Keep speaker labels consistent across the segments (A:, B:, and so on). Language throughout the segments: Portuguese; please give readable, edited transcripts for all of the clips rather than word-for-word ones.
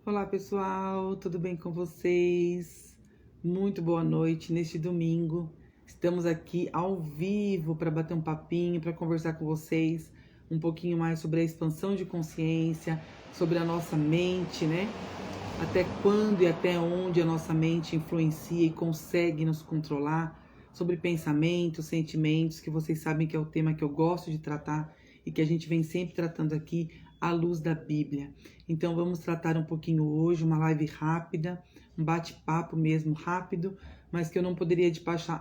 A: Olá pessoal, tudo bem com vocês? Muito boa noite neste domingo. Estamos aqui ao vivo para bater um papinho, para conversar com vocês um pouquinho mais sobre a expansão de consciência, sobre a nossa mente, né? Até quando e até onde a nossa mente influencia e consegue nos controlar, sobre pensamentos, sentimentos, que vocês sabem que é o tema que eu gosto de tratar e que a gente vem sempre tratando aqui à luz da Bíblia. Então vamos tratar um pouquinho hoje, uma live rápida, um bate-papo mesmo rápido, mas que eu não poderia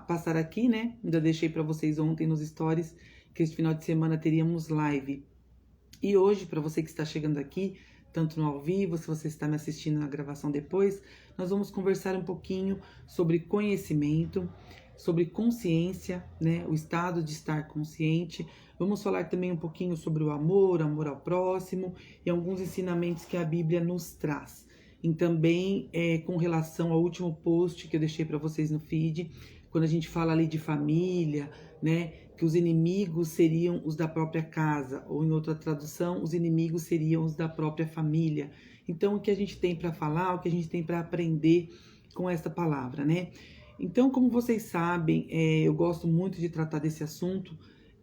A: passar aqui, né? Ainda deixei para vocês ontem nos stories que este final de semana teríamos live. E hoje, para você que está chegando aqui, tanto no ao vivo, se você está me assistindo na gravação depois, nós vamos conversar um pouquinho sobre conhecimento, sobre consciência, né? O estado de estar consciente. Vamos falar também um pouquinho sobre o amor ao próximo e alguns ensinamentos que a Bíblia nos traz. E também com relação ao último post que eu deixei para vocês no feed, quando a gente fala ali de família, né? Que os inimigos seriam os da própria casa, ou em outra tradução, os inimigos seriam os da própria família. Então, o que a gente tem para falar, o que a gente tem para aprender com essa palavra, né? Então, como vocês sabem, eu gosto muito de tratar desse assunto,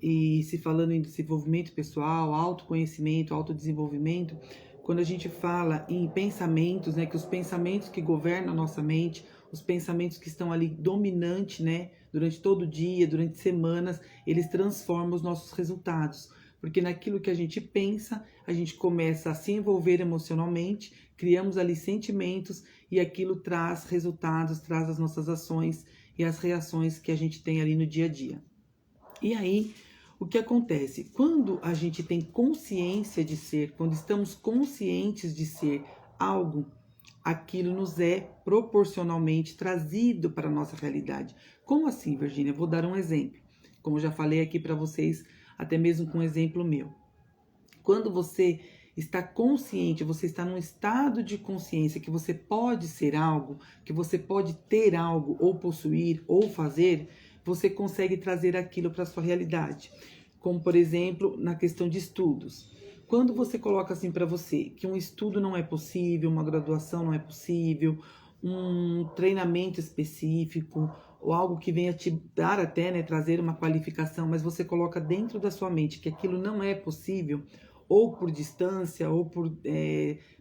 A: e se falando em desenvolvimento pessoal, autoconhecimento, autodesenvolvimento, quando a gente fala em pensamentos, né, que os pensamentos que governam a nossa mente, os pensamentos que estão ali dominantes, né, durante todo o dia, durante semanas, eles transformam os nossos resultados. Porque naquilo que a gente pensa, a gente começa a se envolver emocionalmente, criamos ali sentimentos e aquilo traz resultados, traz as nossas ações e as reações que a gente tem ali no dia a dia. E aí, o que acontece? Quando a gente tem consciência de ser, quando estamos conscientes de ser algo, aquilo nos é proporcionalmente trazido para a nossa realidade. Como assim, Virgínia? Vou dar um exemplo. Como já falei aqui para vocês, até mesmo com um exemplo meu. Quando você está consciente, você está num estado de consciência que você pode ser algo, que você pode ter algo, ou possuir, ou fazer, você consegue trazer aquilo para a sua realidade. Como, por exemplo, na questão de estudos. Quando você coloca assim para você que um estudo não é possível, uma graduação não é possível, um treinamento específico, ou algo que venha te dar até, né, trazer uma qualificação, mas você coloca dentro da sua mente que aquilo não é possível, ou por distância, ou por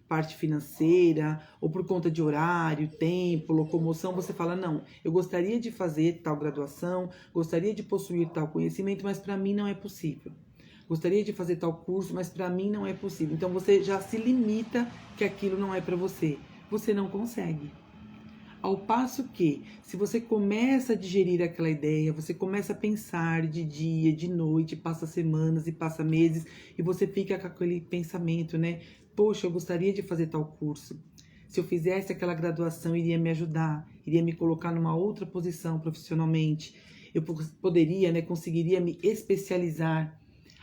A: parte financeira, ou por conta de horário, tempo, locomoção, você fala, não, eu gostaria de fazer tal graduação, gostaria de possuir tal conhecimento, mas para mim não é possível. Gostaria de fazer tal curso, mas para mim não é possível. Então você já se limita que aquilo não é para você. Você não consegue. Ao passo que, se você começa a digerir aquela ideia, você começa a pensar de dia, de noite, passa semanas e passa meses, e você fica com aquele pensamento, né? Poxa, eu gostaria de fazer tal curso. Se eu fizesse aquela graduação, iria me ajudar, iria me colocar numa outra posição profissionalmente. Eu poderia, né, conseguiria me especializar.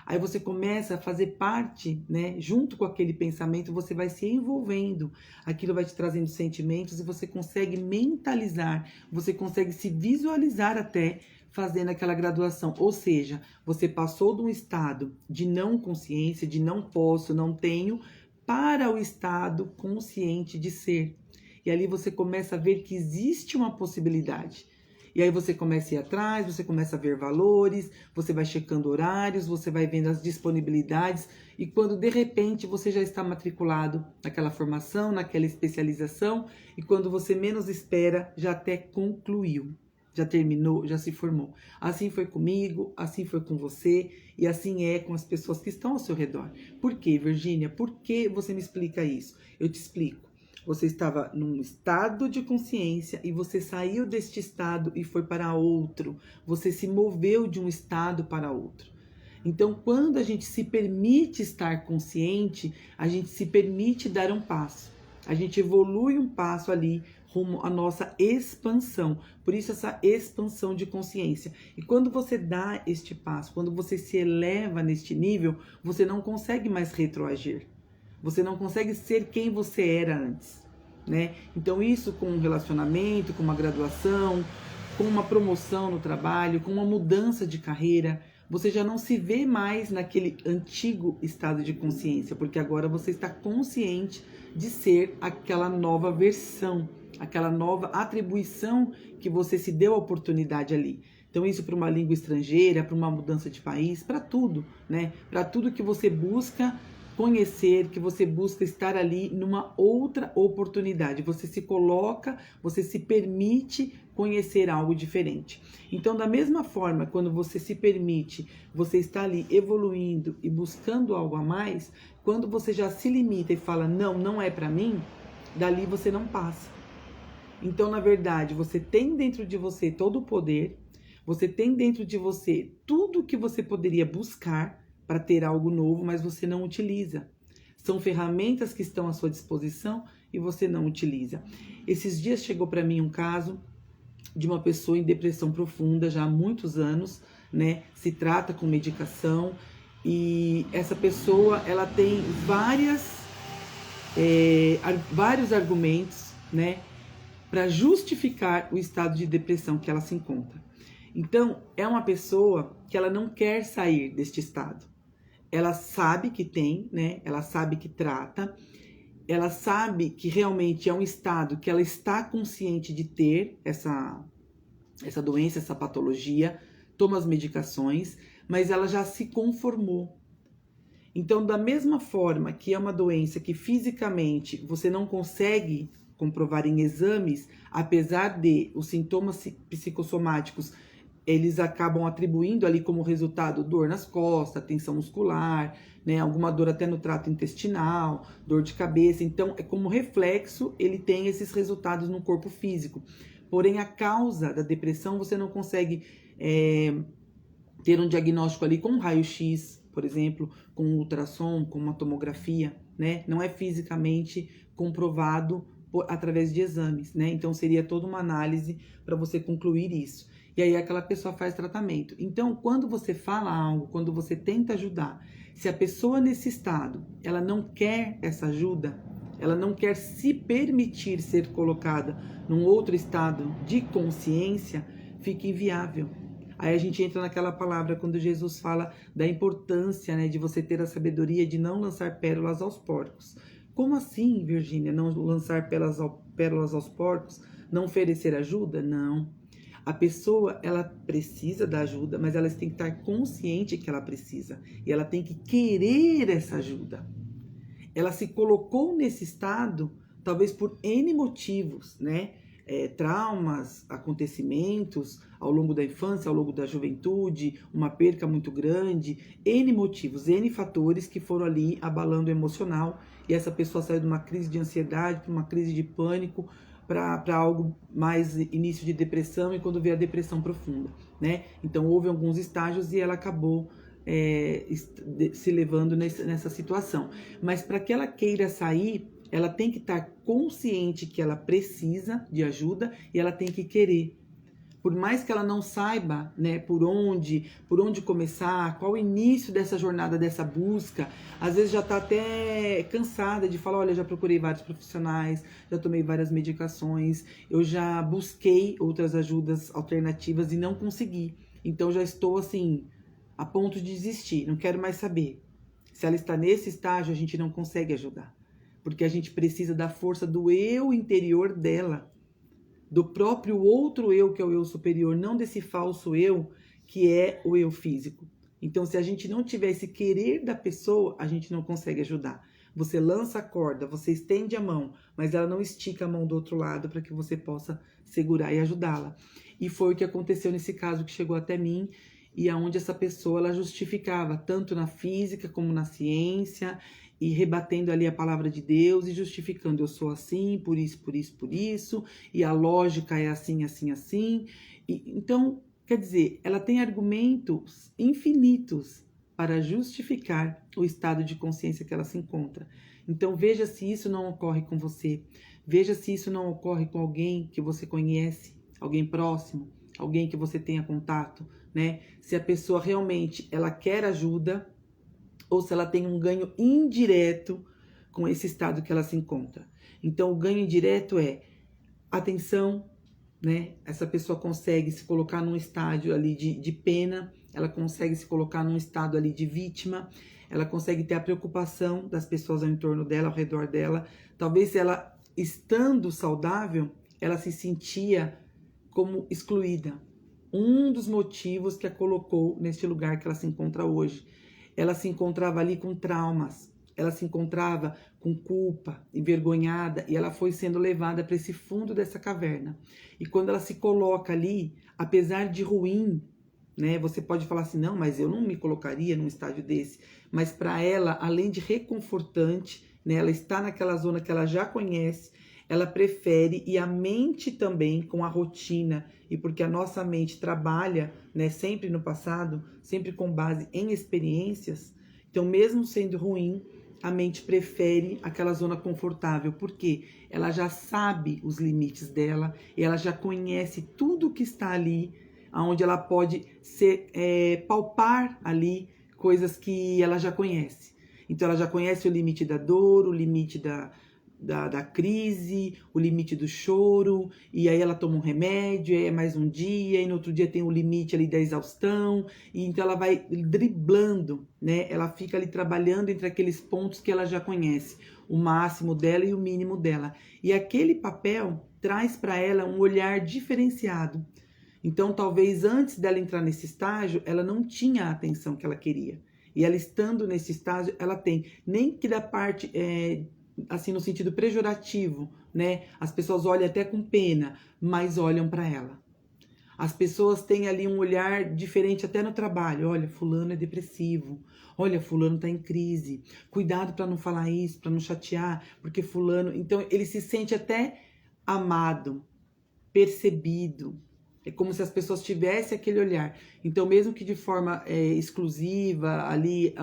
A: Aí você começa a fazer parte, né? Junto com aquele pensamento, você vai se envolvendo. Aquilo vai te trazendo sentimentos e você consegue mentalizar, você consegue se visualizar até fazendo aquela graduação. Ou seja, você passou de um estado de não consciência, de não posso, não tenho, para o estado consciente de ser. E ali você começa a ver que existe uma possibilidade. E aí você começa a ir atrás, você começa a ver valores, você vai checando horários, você vai vendo as disponibilidades e quando de repente você já está matriculado naquela formação, naquela especialização e quando você menos espera, já até concluiu, já terminou, já se formou. Assim foi comigo, assim foi com você e assim é com as pessoas que estão ao seu redor. Por quê, Virgínia? Por que você me explica isso? Eu te explico. Você estava num estado de consciência e você saiu deste estado e foi para outro. Você se moveu de um estado para outro. Então, quando a gente se permite estar consciente, a gente se permite dar um passo. A gente evolui um passo ali rumo à nossa expansão. Por isso, essa expansão de consciência. E quando você dá este passo, quando você se eleva neste nível, você não consegue mais retroagir. Você não consegue ser quem você era antes, né? Então isso com um relacionamento, com uma graduação, com uma promoção no trabalho, com uma mudança de carreira, você já não se vê mais naquele antigo estado de consciência, porque agora você está consciente de ser aquela nova versão, aquela nova atribuição que você se deu a oportunidade ali. Então isso para uma língua estrangeira, para uma mudança de país, para tudo, né? Para tudo que você busca conhecer, que você busca estar ali numa outra oportunidade. Você se coloca, você se permite conhecer algo diferente. Então, da mesma forma, quando você se permite, você está ali evoluindo e buscando algo a mais, quando você já se limita e fala, não, não é para mim, dali você não passa. Então, na verdade, você tem dentro de você todo o poder, você tem dentro de você tudo que você poderia buscar para ter algo novo, mas você não utiliza. São ferramentas que estão à sua disposição e você não utiliza. Esses dias chegou para mim um caso de uma pessoa em depressão profunda já há muitos anos, né? Se trata com medicação e essa pessoa ela tem vários argumentos, né? Para justificar o estado de depressão que ela se encontra. Então, é uma pessoa que ela não quer sair deste estado. Ela sabe que tem, né? Ela sabe que trata, ela sabe que realmente é um estado que ela está consciente de ter essa doença, essa patologia, toma as medicações, mas ela já se conformou. Então, da mesma forma que é uma doença que fisicamente você não consegue comprovar em exames, apesar de os sintomas psicossomáticos eles acabam atribuindo ali como resultado dor nas costas, tensão muscular, né, alguma dor até no trato intestinal, dor de cabeça. Então, é como reflexo, ele tem esses resultados no corpo físico. Porém, a causa da depressão, você não consegue ter um diagnóstico ali com um raio-x, por exemplo, com um ultrassom, com uma tomografia, né? Não é fisicamente comprovado através de exames, né? Então, seria toda uma análise para você concluir isso. E aí aquela pessoa faz tratamento. Então, quando você fala algo, quando você tenta ajudar, se a pessoa nesse estado, ela não quer essa ajuda, ela não quer se permitir ser colocada num outro estado de consciência, fica inviável. Aí a gente entra naquela palavra quando Jesus fala da importância, né, de você ter a sabedoria de não lançar pérolas aos porcos. Como assim, Virgínia, não lançar pérolas aos porcos? Não oferecer ajuda? Não. A pessoa, ela precisa da ajuda, mas ela tem que estar consciente que ela precisa. E ela tem que querer essa ajuda. Ela se colocou nesse estado, talvez por N motivos, né? Traumas, acontecimentos ao longo da infância, ao longo da juventude, uma perca muito grande, N motivos, N fatores que foram ali abalando o emocional. E essa pessoa saiu de uma crise de ansiedade, para uma crise de pânico, para algo mais início de depressão e quando veio a depressão profunda, né? Então houve alguns estágios e ela acabou se levando nessa situação. Mas para que ela queira sair, ela tem que estar consciente que ela precisa de ajuda e ela tem que querer. Por mais que ela não saiba, né, por onde começar, qual o início dessa jornada, dessa busca, às vezes já está até cansada de falar, olha, já procurei vários profissionais, já tomei várias medicações, eu já busquei outras ajudas alternativas e não consegui. Então já estou assim, a ponto de desistir, não quero mais saber. Se ela está nesse estágio, a gente não consegue ajudar, porque a gente precisa da força do eu interior dela, do próprio outro eu, que é o eu superior, não desse falso eu, que é o eu físico. Então, se a gente não tiver esse querer da pessoa, a gente não consegue ajudar. Você lança a corda, você estende a mão, mas ela não estica a mão do outro lado para que você possa segurar e ajudá-la. E foi o que aconteceu nesse caso que chegou até mim, e aonde essa pessoa ela justificava, tanto na física como na ciência, e rebatendo ali a palavra de Deus e justificando, eu sou assim, por isso, por isso, por isso, e a lógica é assim, assim, assim. Então, quer dizer, ela tem argumentos infinitos para justificar o estado de consciência que ela se encontra. Então, veja se isso não ocorre com você, veja se isso não ocorre com alguém que você conhece, alguém próximo, alguém que você tenha contato, né? Se a pessoa realmente ela quer ajuda, ou se ela tem um ganho indireto com esse estado que ela se encontra. Então, o ganho indireto é atenção, né? Essa pessoa consegue se colocar num estágio ali de pena, ela consegue se colocar num estado ali de vítima, ela consegue ter a preocupação das pessoas ao entorno dela, ao redor dela. Talvez ela, estando saudável, ela se sentia como excluída. Um dos motivos que a colocou neste lugar que ela se encontra hoje. Ela se encontrava ali com traumas, ela se encontrava com culpa, envergonhada, e ela foi sendo levada para esse fundo dessa caverna. E quando ela se coloca ali, apesar de ruim, né, você pode falar assim, não, mas eu não me colocaria num estágio desse. Mas para ela, além de reconfortante, né, ela está naquela zona que ela já conhece, ela prefere, e a mente também, com a rotina, e porque a nossa mente trabalha, né, sempre no passado, sempre com base em experiências, então mesmo sendo ruim, a mente prefere aquela zona confortável, porque ela já sabe os limites dela, e ela já conhece tudo que está ali, onde ela pode palpar ali coisas que ela já conhece. Então ela já conhece o limite da dor, o limite da crise, o limite do choro, e aí ela toma um remédio, aí é mais um dia, e no outro dia tem o limite ali da exaustão, e então ela vai driblando, né? Ela fica ali trabalhando entre aqueles pontos que ela já conhece, o máximo dela e o mínimo dela. E aquele papel traz para ela um olhar diferenciado. Então, talvez antes dela entrar nesse estágio, ela não tinha a atenção que ela queria. E ela estando nesse estágio, ela tem. Nem que da parte, assim, no sentido pejorativo, né? As pessoas olham até com pena, mas olham para ela. As pessoas têm ali um olhar diferente até no trabalho. Olha, fulano é depressivo. Olha, fulano tá em crise. Cuidado para não falar isso, para não chatear, porque fulano... Então, ele se sente até amado, percebido. É como se as pessoas tivessem aquele olhar. Então, mesmo que de forma exclusiva, ali,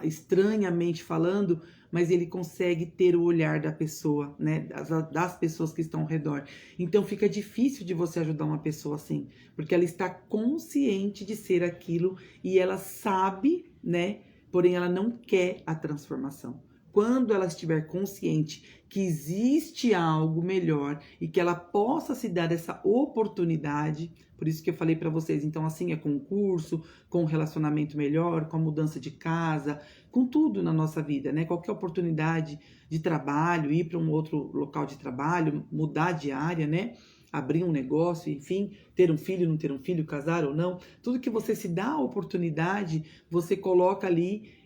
A: estranhamente falando, mas ele consegue ter o olhar da pessoa, né? Das pessoas que estão ao redor. Então, fica difícil de você ajudar uma pessoa assim, porque ela está consciente de ser aquilo e ela sabe, né? Porém, ela não quer a transformação. Quando ela estiver consciente que existe algo melhor e que ela possa se dar essa oportunidade, por isso que eu falei para vocês, então assim é com o curso, com o relacionamento melhor, com a mudança de casa, com tudo na nossa vida, né? Qualquer oportunidade de trabalho, ir para um outro local de trabalho, mudar de área, né? Abrir um negócio, enfim, ter um filho, não ter um filho, casar ou não, tudo que você se dá a oportunidade, você coloca ali,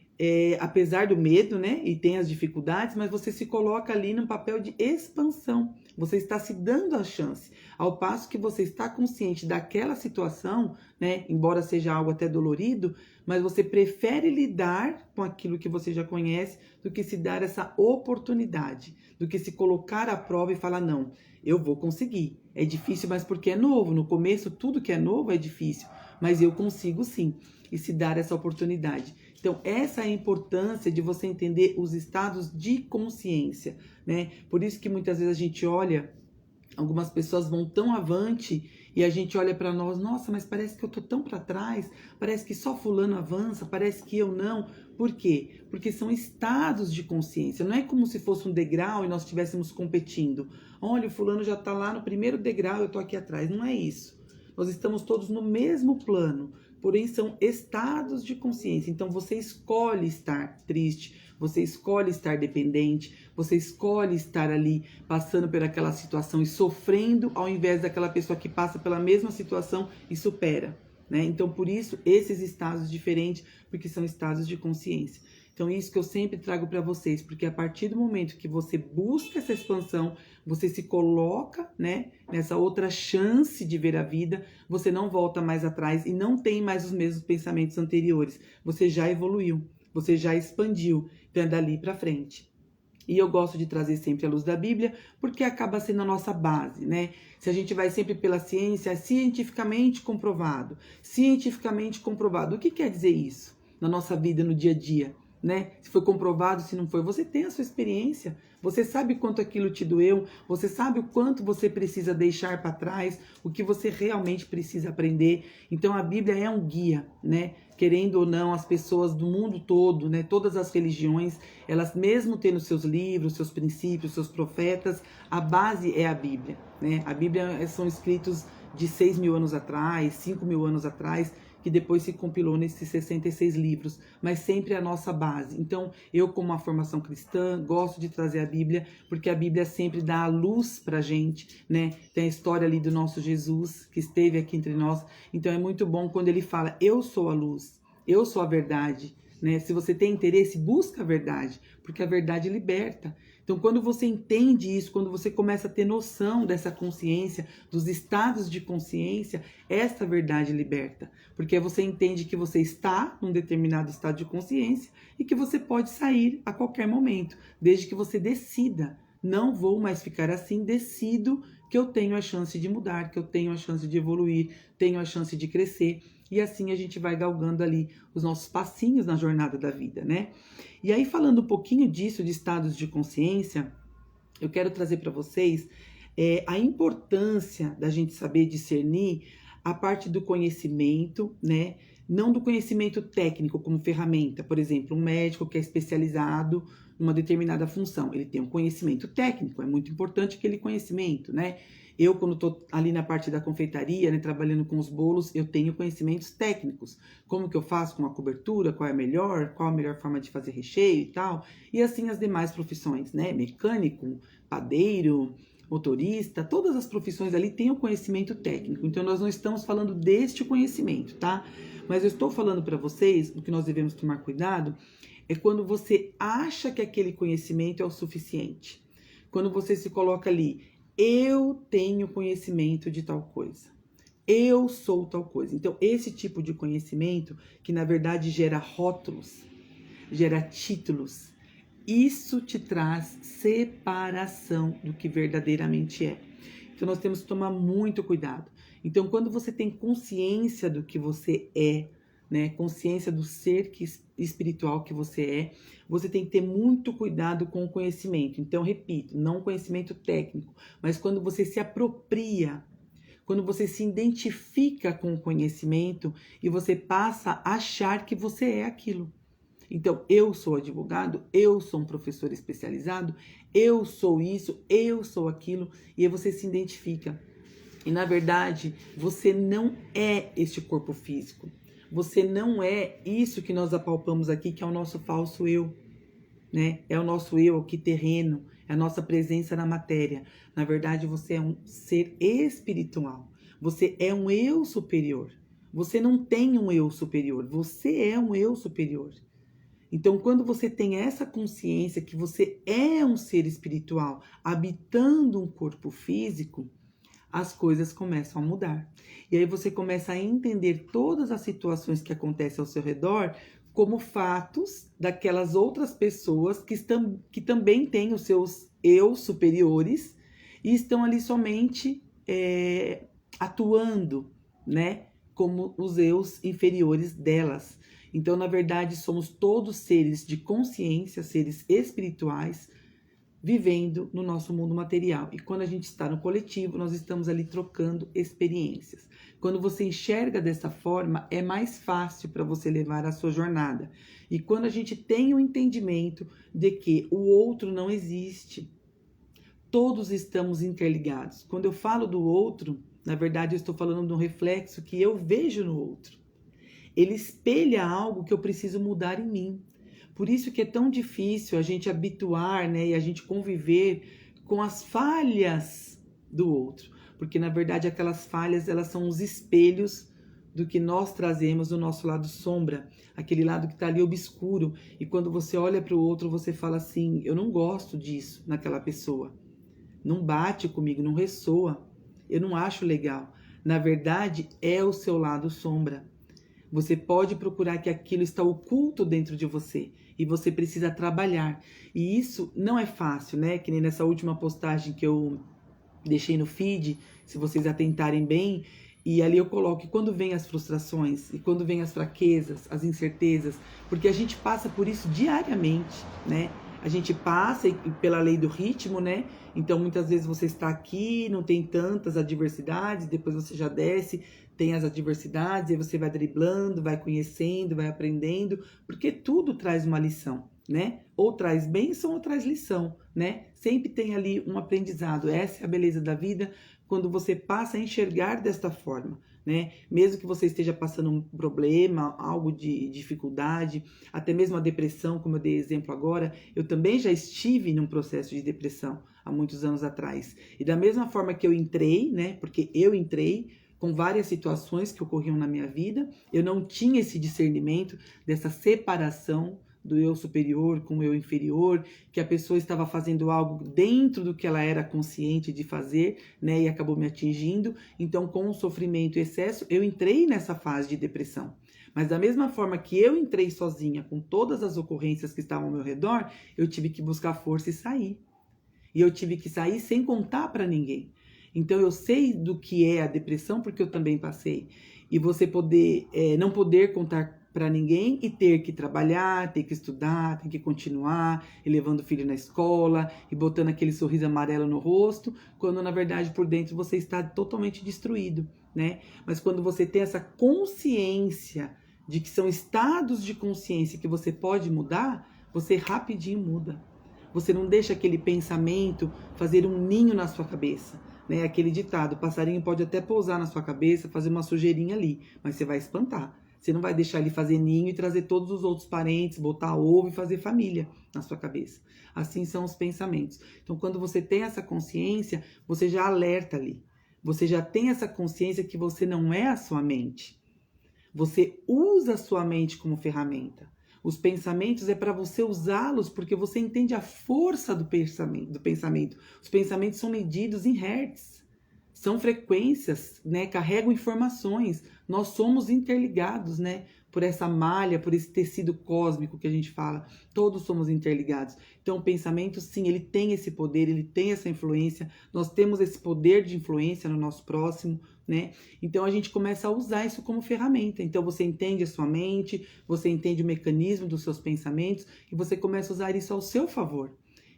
A: apesar do medo, né, e tem as dificuldades, mas você se coloca ali num papel de expansão. Você está se dando a chance, ao passo que você está consciente daquela situação, né, embora seja algo até dolorido, mas você prefere lidar com aquilo que você já conhece do que se dar essa oportunidade, do que se colocar à prova e falar, não, eu vou conseguir. É difícil, mas porque é novo. No começo, tudo que é novo é difícil, mas eu consigo sim, e se dar essa oportunidade. Então, essa é a importância de você entender os estados de consciência, né? Por isso que muitas vezes a gente olha, algumas pessoas vão tão avante e a gente olha para nós, nossa, mas parece que eu tô tão para trás, parece que só fulano avança, parece que eu não. Por quê? Porque são estados de consciência, não é como se fosse um degrau e nós estivéssemos competindo. Olha, o fulano já tá lá no primeiro degrau, eu tô aqui atrás. Não é isso. Nós estamos todos no mesmo plano, porém são estados de consciência. Então você escolhe estar triste, você escolhe estar dependente, você escolhe estar ali passando por aquela situação e sofrendo, ao invés daquela pessoa que passa pela mesma situação e supera, né? Então por isso esses estados diferentes, porque são estados de consciência. Então isso que eu sempre trago para vocês, porque a partir do momento que você busca essa expansão, você se coloca, né, nessa outra chance de ver a vida, você não volta mais atrás e não tem mais os mesmos pensamentos anteriores. Você já evoluiu, você já expandiu, então é dali para frente. E eu gosto de trazer sempre a luz da Bíblia, porque acaba sendo a nossa base, né? Se a gente vai sempre pela ciência, é cientificamente comprovado. Cientificamente comprovado. O que quer dizer isso na nossa vida, no dia a dia? Né? Se foi comprovado, se não foi, você tem a sua experiência, você sabe quanto aquilo te doeu, você sabe o quanto você precisa deixar para trás, o que você realmente precisa aprender. Então a Bíblia é um guia, né? Querendo ou não, as pessoas do mundo todo, né? Todas as religiões, elas mesmo tendo seus livros, seus princípios, seus profetas, a base é a Bíblia, né? A Bíblia são escritos de 6.000 anos atrás, 5.000 anos atrás, que depois se compilou nesses 66 livros, mas sempre a nossa base. Então, eu, como uma formação cristã, gosto de trazer a Bíblia, porque a Bíblia sempre dá a luz pra gente, né? Tem a história ali do nosso Jesus, que esteve aqui entre nós. Então, é muito bom quando ele fala, eu sou a luz, eu sou a verdade, né? Se você tem interesse, busca a verdade, porque a verdade liberta. Então, quando você entende isso, quando você começa a ter noção dessa consciência, dos estados de consciência, esta verdade liberta. Porque você entende que você está num determinado estado de consciência e que você pode sair a qualquer momento, desde que você decida. Não vou mais ficar assim, decido que eu tenho a chance de mudar, que eu tenho a chance de evoluir, tenho a chance de crescer. E assim a gente vai galgando ali os nossos passinhos na jornada da vida, né? E aí, falando um pouquinho disso, de estados de consciência, eu quero trazer para vocês a importância da gente saber discernir a parte do conhecimento, né? Não do conhecimento técnico como ferramenta. Por exemplo, um médico que é especializado numa determinada função, ele tem um conhecimento técnico, é muito importante aquele conhecimento, né? Eu, quando estou ali na parte da confeitaria, né, trabalhando com os bolos, eu tenho conhecimentos técnicos. Como que eu faço com a cobertura, qual a melhor forma de fazer recheio e tal. E assim as demais profissões, né? Mecânico, padeiro, motorista, todas as profissões ali têm o conhecimento técnico. Então, nós não estamos falando deste conhecimento, tá? Mas eu estou falando para vocês, o que nós devemos tomar cuidado, é quando você acha que aquele conhecimento é o suficiente. Quando você se coloca ali, eu tenho conhecimento de tal coisa. Eu sou tal coisa. Então, esse tipo de conhecimento, que na verdade gera rótulos, gera títulos, isso te traz separação do que verdadeiramente é. Então, nós temos que tomar muito cuidado. Então, quando você tem consciência do que você é, né, consciência do ser espiritual que você é, você tem que ter muito cuidado com o conhecimento. Então, repito, não conhecimento técnico, mas quando você se apropria, quando você se identifica com o conhecimento e você passa a achar que você é aquilo. Então, eu sou advogado, eu sou um professor especializado, eu sou isso, eu sou aquilo, e aí você se identifica. E, na verdade, você não é este corpo físico. Você não é isso que nós apalpamos aqui, que é o nosso falso eu, né? É o nosso eu aqui terreno, é a nossa presença na matéria. Na verdade, você é um ser espiritual. Você é um eu superior. Você não tem um eu superior, você é um eu superior. Então, quando você tem essa consciência que você é um ser espiritual habitando um corpo físico, as coisas começam a mudar. E aí você começa a entender todas as situações que acontecem ao seu redor como fatos daquelas outras pessoas que também têm os seus eu superiores e estão ali somente atuando, né, como os eus inferiores delas. Então, na verdade, somos todos seres de consciência, seres espirituais, vivendo no nosso mundo material. E quando a gente está no coletivo, nós estamos ali trocando experiências. Quando você enxerga dessa forma, é mais fácil para você levar a sua jornada. E quando a gente tem o entendimento de que o outro não existe, todos estamos interligados. Quando eu falo do outro, na verdade, eu estou falando de um reflexo que eu vejo no outro. Ele espelha algo que eu preciso mudar em mim. Por isso que é tão difícil a gente habituar, né, e a gente conviver com as falhas do outro. Porque, na verdade, aquelas falhas, elas são os espelhos do que nós trazemos do nosso lado sombra. Aquele lado que está ali obscuro. E quando você olha para o outro, você fala assim, eu não gosto disso naquela pessoa. Não bate comigo, não ressoa. Eu não acho legal. Na verdade, é o seu lado sombra. Você pode procurar que aquilo está oculto dentro de você e você precisa trabalhar. E isso não é fácil, né? Que nem nessa última postagem que eu deixei no feed, se vocês atentarem bem, e ali eu coloco que quando vem as frustrações e quando vem as fraquezas, as incertezas, porque a gente passa por isso diariamente, né? A gente passa pela lei do ritmo, né? Então, muitas vezes você está aqui, não tem tantas adversidades, depois você já desce, tem as adversidades, aí você vai driblando, vai conhecendo, vai aprendendo, porque tudo traz uma lição, né? Ou traz bênção ou traz lição, né? Sempre tem ali um aprendizado. Essa é a beleza da vida quando você passa a enxergar desta forma, né? Mesmo que você esteja passando um problema, algo de dificuldade, até mesmo a depressão, como eu dei exemplo agora, eu também já estive num processo de depressão há muitos anos atrás. E da mesma forma que eu entrei, né? Porque eu entrei com várias situações que ocorriam na minha vida, eu não tinha esse discernimento dessa separação do eu superior com o eu inferior, que a pessoa estava fazendo algo dentro do que ela era consciente de fazer, né, e acabou me atingindo. Então, com o sofrimento e excesso, eu entrei nessa fase de depressão. Mas da mesma forma que eu entrei sozinha com todas as ocorrências que estavam ao meu redor, eu tive que buscar força e sair. E eu tive que sair sem contar para ninguém. Então eu sei do que é a depressão porque eu também passei. E você poder não poder contar para ninguém e ter que trabalhar, ter que estudar, ter que continuar, e levando o filho na escola, e botando aquele sorriso amarelo no rosto, quando na verdade por dentro você está totalmente destruído, né? Mas quando você tem essa consciência de que são estados de consciência que você pode mudar, você rapidinho muda. Você não deixa aquele pensamento fazer um ninho na sua cabeça, né? Aquele ditado, o passarinho pode até pousar na sua cabeça, fazer uma sujeirinha ali, mas você vai espantar. Você não vai deixar ele fazer ninho e trazer todos os outros parentes, botar ovo e fazer família na sua cabeça. Assim são os pensamentos. Então, quando você tem essa consciência, você já alerta ali. Você já tem essa consciência que você não é a sua mente. Você usa a sua mente como ferramenta. Os pensamentos é para você usá-los porque você entende a força do pensamento. Os pensamentos são medidos em hertz. São frequências, né? Carregam informações. Nós somos interligados, né? Por essa malha, por esse tecido cósmico que a gente fala. Todos somos interligados. Então, o pensamento, sim, ele tem esse poder, ele tem essa influência. Nós temos esse poder de influência no nosso próximo, né? Então, a gente começa a usar isso como ferramenta. Então, você entende a sua mente, você entende o mecanismo dos seus pensamentos e você começa a usar isso ao seu favor.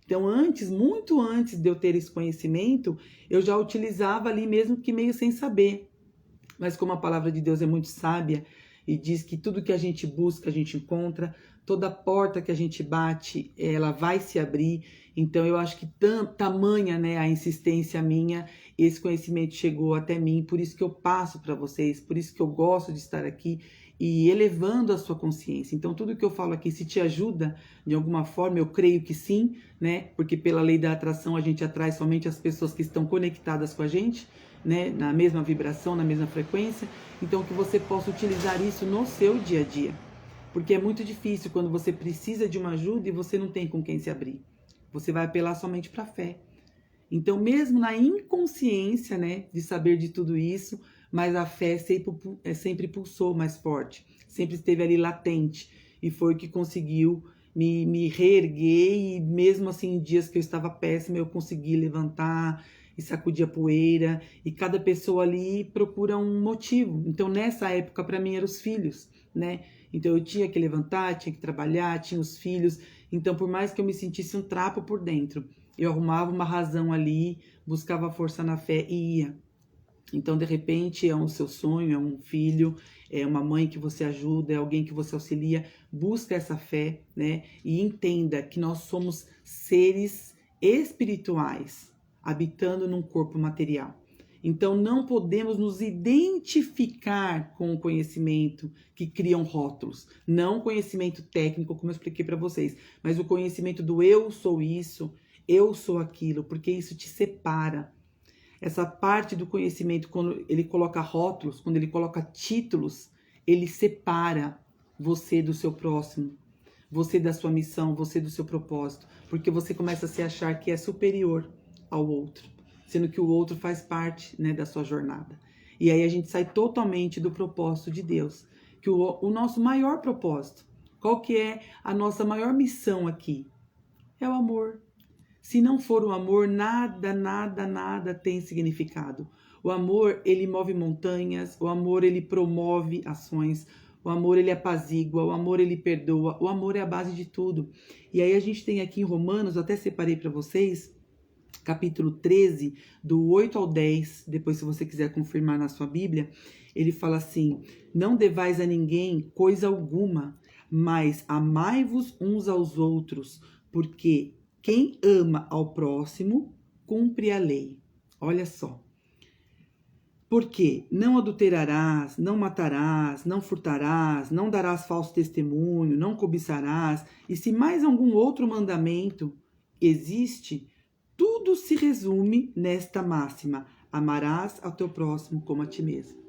A: Então, antes, muito antes de eu ter esse conhecimento, eu já utilizava ali mesmo que meio sem saber. Mas como a palavra de Deus é muito sábia e diz que tudo que a gente busca, a gente encontra, toda porta que a gente bate, ela vai se abrir. Então, eu acho que tamanha, né, a insistência minha, esse conhecimento chegou até mim, por isso que eu passo para vocês, por isso que eu gosto de estar aqui e elevando a sua consciência. Então, tudo que eu falo aqui, se te ajuda de alguma forma, eu creio que sim, né? Porque pela lei da atração a gente atrai somente as pessoas que estão conectadas com a gente, né? Na mesma vibração, na mesma frequência. Então, que você possa utilizar isso no seu dia a dia. Porque é muito difícil quando você precisa de uma ajuda e você não tem com quem se abrir. Você vai apelar somente para a fé. Então, mesmo na inconsciência, né, de saber de tudo isso, mas a fé sempre pulsou mais forte, sempre esteve ali latente e foi o que conseguiu me reerguer e mesmo assim em dias que eu estava péssima eu consegui levantar e sacudir a poeira e cada pessoa ali procura um motivo. Então nessa época para mim eram os filhos, né? Então eu tinha que levantar, tinha que trabalhar, tinha os filhos. Então por mais que eu me sentisse um trapo por dentro, eu arrumava uma razão ali, buscava força na fé e ia. Então, de repente, é um seu sonho, é um filho, é uma mãe que você ajuda, é alguém que você auxilia. Busca essa fé, né? E entenda que nós somos seres espirituais habitando num corpo material. Então, não podemos nos identificar com o conhecimento que criam rótulos. Não conhecimento técnico, como eu expliquei para vocês, mas o conhecimento do eu sou isso, eu sou aquilo, porque isso te separa. Essa parte do conhecimento, quando ele coloca rótulos, quando ele coloca títulos, ele separa você do seu próximo, você da sua missão, você do seu propósito, porque você começa a se achar que é superior ao outro, sendo que o outro faz parte, né, da sua jornada. E aí a gente sai totalmente do propósito de Deus, que o nosso maior propósito, qual que é a nossa maior missão aqui? É o amor. Se não for o amor, nada tem significado. O amor, ele move montanhas, o amor, ele promove ações, o amor, ele apazigua, o amor, ele perdoa, o amor é a base de tudo. E aí a gente tem aqui em Romanos, eu até separei para vocês, capítulo 13, do 8 ao 10, depois se você quiser confirmar na sua Bíblia, ele fala assim, não devais a ninguém coisa alguma, mas amai-vos uns aos outros, porque quem ama ao próximo, cumpre a lei. Olha só. Por quê? Não adulterarás, não matarás, não furtarás, não darás falso testemunho, não cobiçarás. E se mais algum outro mandamento existe, tudo se resume nesta máxima: amarás ao teu próximo como a ti mesmo.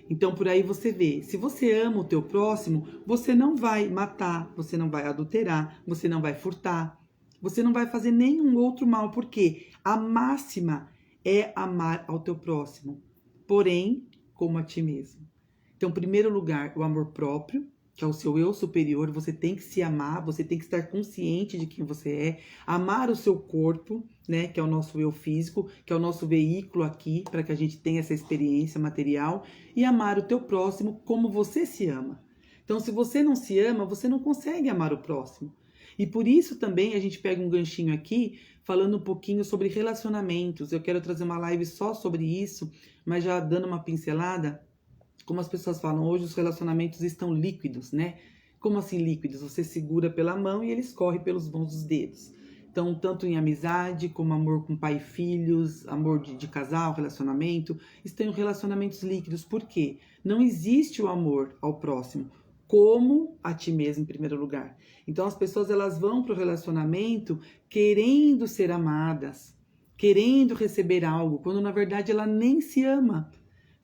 A: Então, por aí você vê, se você ama o teu próximo, você não vai matar, você não vai adulterar, você não vai furtar, você não vai fazer nenhum outro mal, porque a máxima é amar ao teu próximo, porém, como a ti mesmo. Então, em primeiro lugar, o amor próprio, que é o seu eu superior, você tem que se amar, você tem que estar consciente de quem você é, amar o seu corpo, né, que é o nosso eu físico, que é o nosso veículo aqui, para que a gente tenha essa experiência material, e amar o teu próximo como você se ama. Então, se você não se ama, você não consegue amar o próximo. E por isso também a gente pega um ganchinho aqui, falando um pouquinho sobre relacionamentos. Eu quero trazer uma live só sobre isso, mas já dando uma pincelada. Como as pessoas falam, hoje os relacionamentos estão líquidos, né? Como assim líquidos? Você segura pela mão e eles correm pelos bons dos dedos. Então, tanto em amizade, como amor com pai e filhos, amor de casal, relacionamento, estão relacionamentos líquidos. Por quê? Não existe o amor ao próximo, como a ti mesmo em primeiro lugar. Então, as pessoas elas vão para o relacionamento querendo ser amadas, querendo receber algo, quando na verdade ela nem se ama.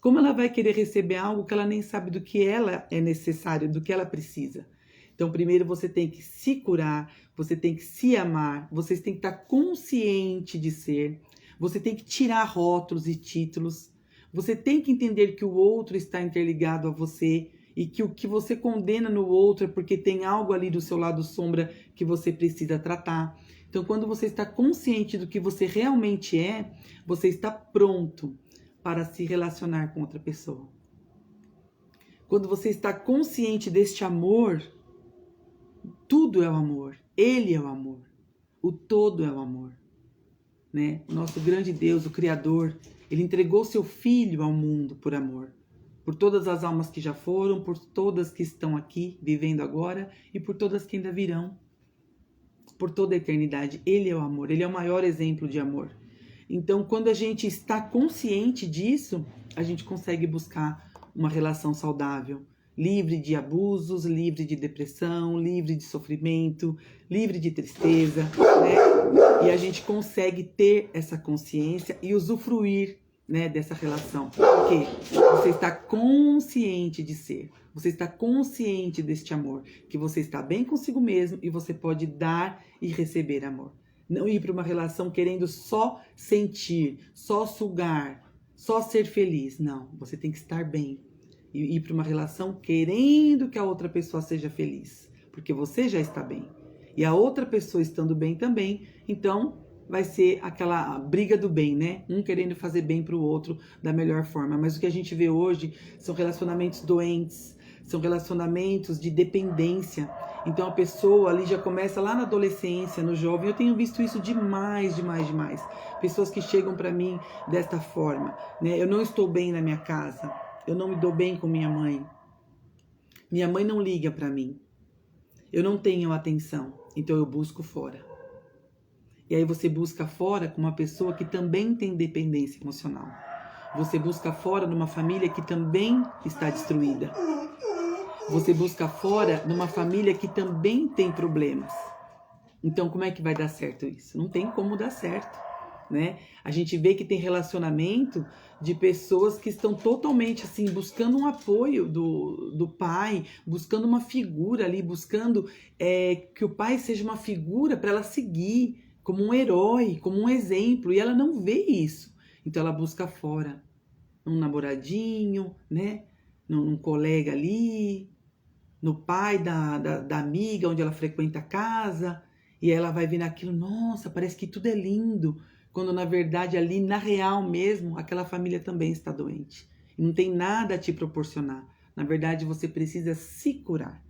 A: Como ela vai querer receber algo que ela nem sabe do que ela é necessário, do que ela precisa? Então, primeiro você tem que se curar, você tem que se amar, você tem que estar consciente de ser, você tem que tirar rótulos e títulos, você tem que entender que o outro está interligado a você e que o que você condena no outro é porque tem algo ali do seu lado sombra que você precisa tratar. Então, quando você está consciente do que você realmente é, você está pronto para se relacionar com outra pessoa. Quando você está consciente deste amor, tudo é o amor, ele é o amor, o todo é o amor, né? O nosso grande Deus, o Criador, ele entregou seu Filho ao mundo por amor, por todas as almas que já foram, por todas que estão aqui vivendo agora e por todas que ainda virão, por toda a eternidade. Ele é o amor, ele é o maior exemplo de amor. Então, quando a gente está consciente disso, a gente consegue buscar uma relação saudável, livre de abusos, livre de depressão, livre de sofrimento, livre de tristeza, né? E a gente consegue ter essa consciência e usufruir, né, dessa relação. Porque você está consciente de ser, você está consciente deste amor, que você está bem consigo mesmo e você pode dar e receber amor. Não ir para uma relação querendo só sentir, só sugar, só ser feliz. Não, você tem que estar bem. E ir para uma relação querendo que a outra pessoa seja feliz. Porque você já está bem. E a outra pessoa estando bem também, então vai ser aquela briga do bem, né? Um querendo fazer bem para o outro da melhor forma. Mas o que a gente vê hoje são relacionamentos doentes, são relacionamentos de dependência. Então a pessoa ali já começa lá na adolescência, no jovem. Eu tenho visto isso demais. Pessoas que chegam para mim desta forma, né? Eu não estou bem na minha casa, eu não me dou bem com minha mãe não liga para mim, eu não tenho atenção, então eu busco fora. E aí você busca fora com uma pessoa que também tem dependência emocional. Você busca fora numa família que também está destruída. Você busca fora numa família que também tem problemas. Então, como é que vai dar certo isso? Não tem como dar certo, né? A gente vê que tem relacionamento de pessoas que estão totalmente assim, buscando um apoio do pai, buscando uma figura ali, buscando que o pai seja uma figura para ela seguir, como um herói, como um exemplo, e ela não vê isso. Então, ela busca fora, num namoradinho, né? Num colega ali, no pai da amiga, onde ela frequenta a casa, e ela vai ver naquilo, nossa, parece que tudo é lindo, quando na verdade ali, na real mesmo, aquela família também está doente. E não tem nada a te proporcionar. Na verdade, você precisa se curar.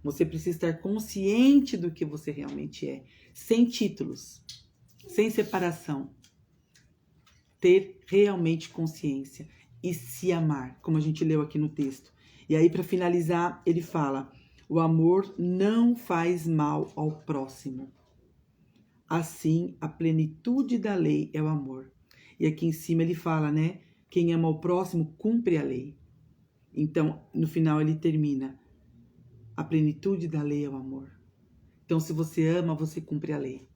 A: Você precisa estar consciente do que você realmente é, sem títulos, sem separação. Ter realmente consciência e se amar, como a gente leu aqui no texto. E aí, para finalizar, ele fala: o amor não faz mal ao próximo. Assim, a plenitude da lei é o amor. E aqui em cima ele fala, né, Quem ama o próximo cumpre a lei. Então, no final ele termina: a plenitude da lei é o amor. Então, se você ama, você cumpre a lei.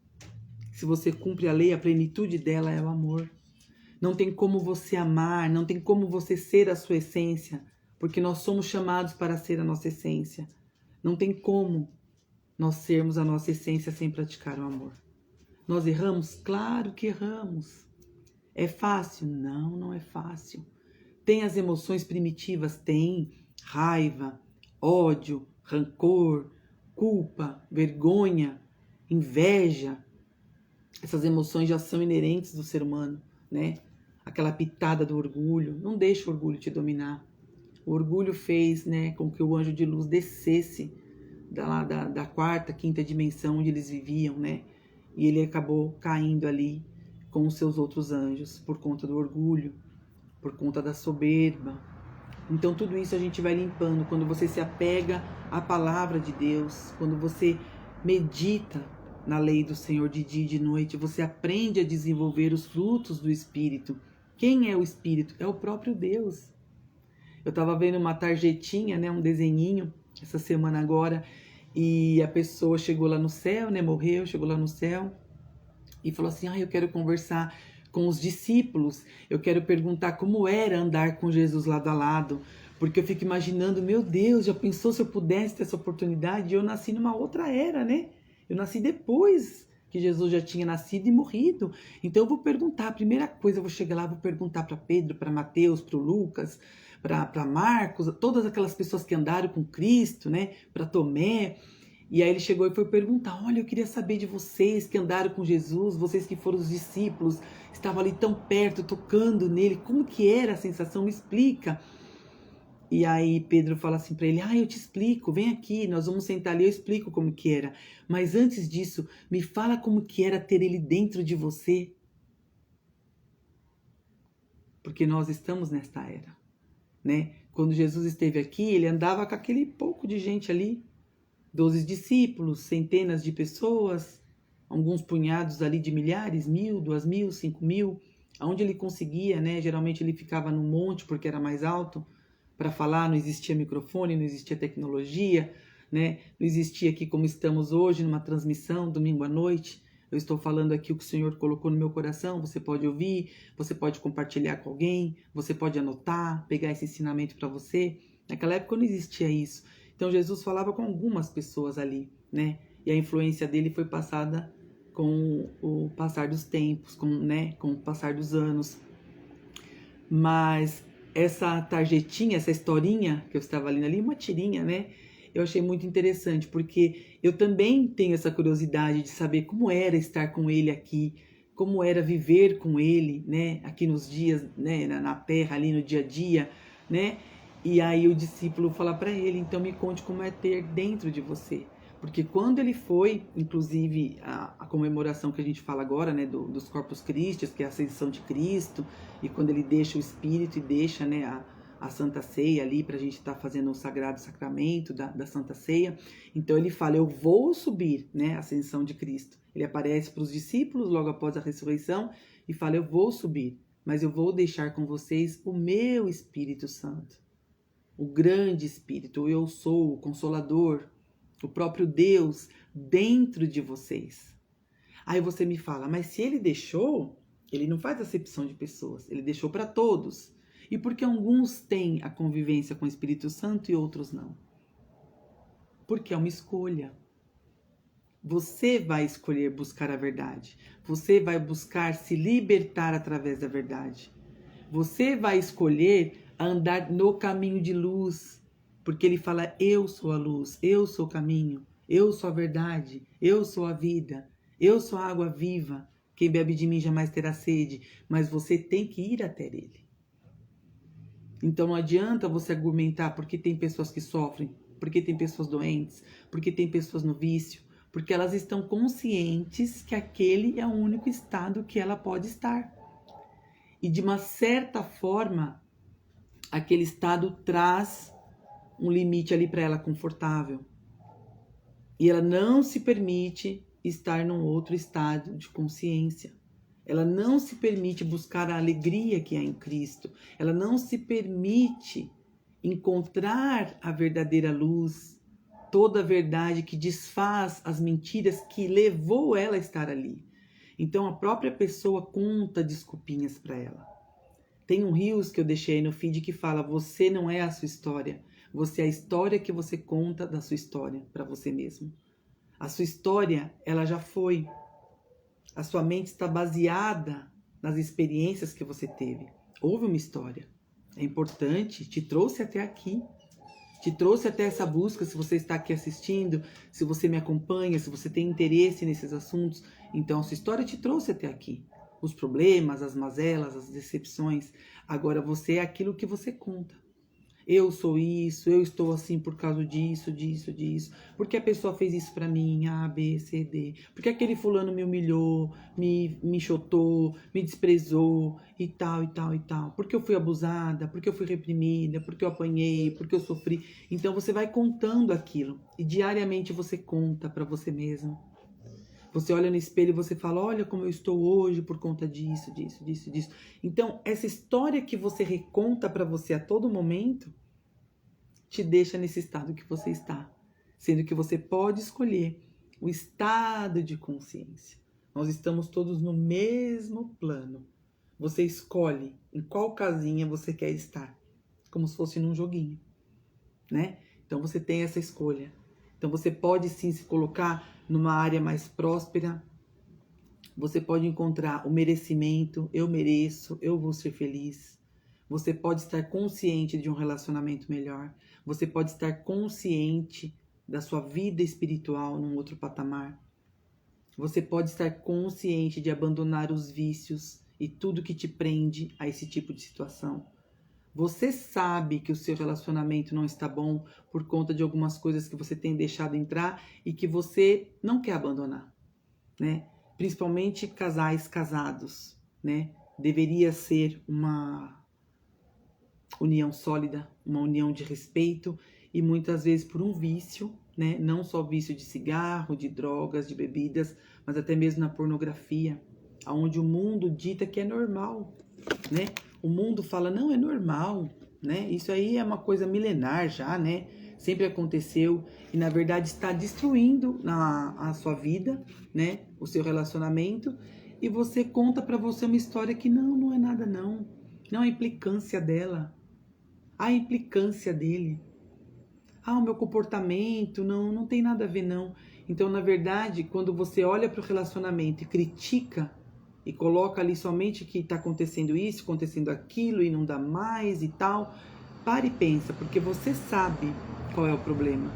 A: Se você cumpre a lei, a plenitude dela é o amor. Não tem como você amar, não tem como você ser a sua essência, porque nós somos chamados para ser a nossa essência. Não tem como nós sermos a nossa essência sem praticar o amor. Nós erramos? Claro que erramos. É fácil? Não, não é fácil. Tem as emoções primitivas? Tem. Raiva, ódio, rancor, culpa, vergonha, inveja. Essas emoções já são inerentes do ser humano, né? Aquela pitada do orgulho. Não deixa o orgulho te dominar. O orgulho fez, né, com que o anjo de luz descesse da quarta, quinta dimensão onde eles viviam, né? E ele acabou caindo ali com os seus outros anjos por conta do orgulho, por conta da soberba. Então tudo isso a gente vai limpando quando você se apega à palavra de Deus, quando você medita na lei do Senhor de dia e de noite, você aprende a desenvolver os frutos do Espírito. Quem é o Espírito? É o próprio Deus. Eu estava vendo uma tarjetinha, né, um desenhinho, essa semana agora, e a pessoa chegou lá no céu, né, morreu, chegou lá no céu, e falou assim: eu quero conversar com os discípulos, eu quero perguntar como era andar com Jesus lado a lado, porque eu fico imaginando, meu Deus, já pensou se eu pudesse ter essa oportunidade? Eu nasci numa outra era, né? Eu nasci depois que Jesus já tinha nascido e morrido. Então eu vou perguntar, a primeira coisa, eu vou chegar lá, vou perguntar para Pedro, para Mateus, para o Lucas, para Marcos, todas aquelas pessoas que andaram com Cristo, né? Para Tomé. E aí ele chegou e foi perguntar: olha, eu queria saber de vocês que andaram com Jesus, vocês que foram os discípulos, estavam ali tão perto, tocando nele, como que era a sensação? Me explica. E aí Pedro fala assim para ele: eu te explico, vem aqui, nós vamos sentar ali, eu explico como que era. Mas antes disso, me fala como que era ter ele dentro de você. Porque nós estamos nesta era, né? Quando Jesus esteve aqui, ele andava com aquele pouco de gente ali, 12 discípulos, centenas de pessoas, alguns punhados ali de milhares, 1.000, 2.000, 5.000, aonde ele conseguia, né? Geralmente ele ficava no monte porque era mais alto para falar, não existia microfone, não existia tecnologia, né? Não existia aqui como estamos hoje numa transmissão domingo à noite. Eu estou falando aqui o que o Senhor colocou no meu coração, você pode ouvir, você pode compartilhar com alguém, você pode anotar, pegar esse ensinamento para você. Naquela época não existia isso. Então Jesus falava com algumas pessoas ali, né? E a influência dele foi passada com o passar dos tempos, com o passar dos anos. Mas essa tarjetinha, essa historinha que eu estava lendo ali, uma tirinha, né? Eu achei muito interessante, porque eu também tenho essa curiosidade de saber como era estar com ele aqui, como era viver com ele, né? Aqui nos dias, né? Na terra, ali no dia a dia, né? E aí o discípulo fala para ele: então me conte como é ter dentro de você. Porque quando ele foi, inclusive a comemoração que a gente fala agora, né, dos Corpus Christi, que é a ascensão de Cristo, e quando ele deixa o Espírito e deixa, né, a Santa Ceia ali para a gente estar fazendo o Sagrado Sacramento da Santa Ceia, então ele fala: eu vou subir, né, a ascensão de Cristo. Ele aparece para os discípulos logo após a ressurreição e fala: eu vou subir, mas eu vou deixar com vocês o meu Espírito Santo, o grande Espírito, o Eu Sou, o Consolador, o próprio Deus dentro de vocês. Aí você me fala: mas se ele deixou, ele não faz acepção de pessoas, ele deixou para todos. E por que alguns têm a convivência com o Espírito Santo e outros não? Porque é uma escolha. Você vai escolher buscar a verdade. Você vai buscar se libertar através da verdade. Você vai escolher andar no caminho de luz, porque ele fala: eu sou a luz, eu sou o caminho, eu sou a verdade, eu sou a vida, eu sou a água viva. Quem bebe de mim jamais terá sede, mas você tem que ir até ele. Então não adianta você argumentar porque tem pessoas que sofrem, porque tem pessoas doentes, porque tem pessoas no vício, porque elas estão conscientes que aquele é o único estado que ela pode estar. E de uma certa forma, aquele estado traz um limite ali para ela confortável. E ela não se permite estar num outro estado de consciência. Ela não se permite buscar a alegria que há em Cristo. Ela não se permite encontrar a verdadeira luz, toda a verdade que desfaz as mentiras que levou ela a estar ali. Então a própria pessoa conta desculpinhas para ela. Tem um rios que eu deixei aí no feed que fala: você não é a sua história, você é a história que você conta da sua história para você mesmo. A sua história, ela já foi. A sua mente está baseada nas experiências que você teve. Houve uma história. É importante, te trouxe até aqui. Te trouxe até essa busca, se você está aqui assistindo, se você me acompanha, se você tem interesse nesses assuntos. Então, a sua história te trouxe até aqui. Os problemas, as mazelas, as decepções. Agora, você é aquilo que você conta. Eu sou isso, eu estou assim por causa disso. Porque a pessoa fez isso pra mim, A, B, C, D. Porque aquele fulano me humilhou, me chotou, me desprezou e tal. Porque eu fui abusada, porque eu fui reprimida, porque eu apanhei, porque eu sofri. Então você vai contando aquilo e diariamente você conta pra você mesmo. Você olha no espelho e você fala: olha como eu estou hoje por conta disso. Então, essa história que você reconta para você a todo momento te deixa nesse estado que você está. Sendo que você pode escolher o estado de consciência. Nós estamos todos no mesmo plano. Você escolhe em qual casinha você quer estar. Como se fosse num joguinho, né? Então, você tem essa escolha. Então, você pode sim se colocar numa área mais próspera. Você pode encontrar o merecimento. Eu mereço, eu vou ser feliz. Você pode estar consciente de um relacionamento melhor. Você pode estar consciente da sua vida espiritual num outro patamar. Você pode estar consciente de abandonar os vícios e tudo que te prende a esse tipo de situação. Você sabe que o seu relacionamento não está bom por conta de algumas coisas que você tem deixado entrar e que você não quer abandonar, né? Principalmente casais casados, né? Deveria ser uma união sólida, uma união de respeito e muitas vezes por um vício, né? Não só vício de cigarro, de drogas, de bebidas, mas até mesmo na pornografia, onde o mundo dita que é normal, né? O mundo fala: não, é normal, né? Isso aí é uma coisa milenar já, né? Sempre aconteceu e na verdade está destruindo a sua vida, né? O seu relacionamento, e você conta para você uma história que não é nada não. Não, a implicância dela, a implicância dele. O meu comportamento não tem nada a ver não. Então, na verdade, quando você olha para o relacionamento e critica e coloca ali somente que está acontecendo isso, acontecendo aquilo e não dá mais e tal, pare e pensa, porque você sabe qual é o problema.